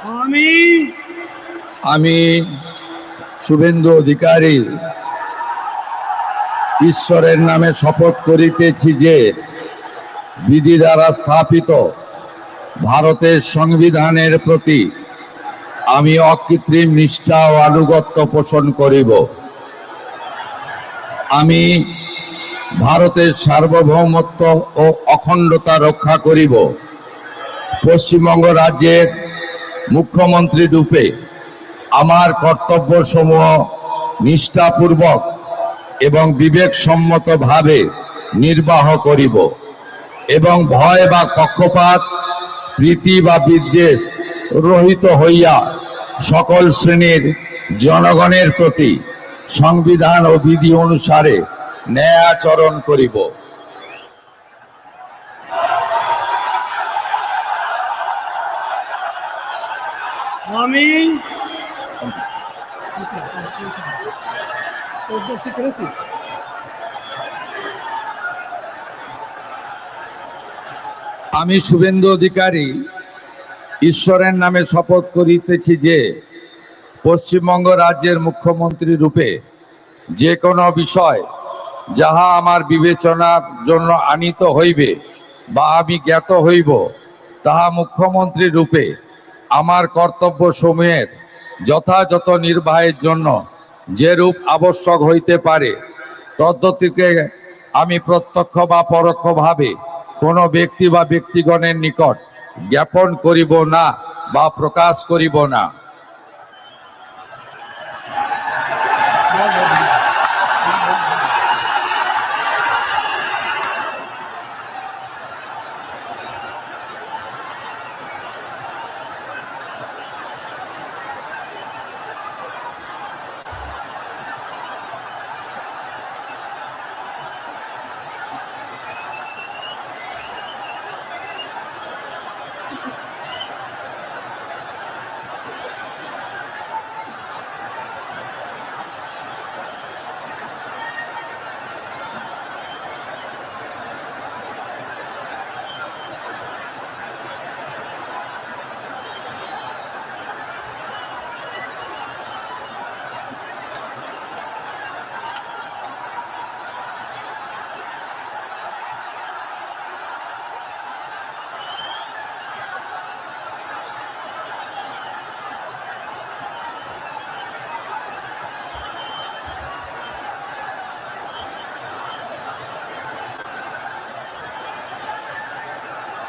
আমি আমি শুভেন্দু অধিকারী ঈশ্বরের নামে শপথ করিতেছি যে বিধি দ্বারা স্থাপিত ভারতের সংবিধানের প্রতি আমি অকৃত্রিম নিষ্ঠা ও আনুগত্য পোষণ করিব। আমি ভারতের সার্বভৌমত্ব ও অখণ্ডতা রক্ষা করিব। পশ্চিমবঙ্গ রাজ্যের মুখ্যমন্ত্রী রূপে আমার কর্তব্যসমূহ নিষ্ঠাপূর্বক এবং বিবেকসম্মতভাবে নির্বাহ করিব এবং ভয় বা পক্ষপাত, প্রীতি বা বিদ্বেষ রহিত হইয়া সকল শ্রেণীর জনগণের প্রতি সংবিধান ও বিধি অনুসারে ন্যায় আচরণ করিব। আমি আমি শুভেন্দু অধিকারী ঈশ্বরের নামে শপথ করিতেছি যে পশ্চিমবঙ্গ রাজ্যের মুখ্যমন্ত্রী রূপে যে কোনো বিষয় যাহা আমার বিবেচনার জন্য আনিত হইবে বা আমি জ্ঞাত হইব, তাহা মুখ্যমন্ত্রী রূপে আমার কর্তব্য সমূহের যথাযথ নির্বাহের জন্য যেরূপ আবশ্যক হইতে পারে তদ্গতিকে আমি প্রত্যক্ষ বা পরোক্ষভাবে কোনো ব্যক্তি বা ব্যক্তিগণের নিকট জ্ঞাপন করিব না বা প্রকাশ করিব না।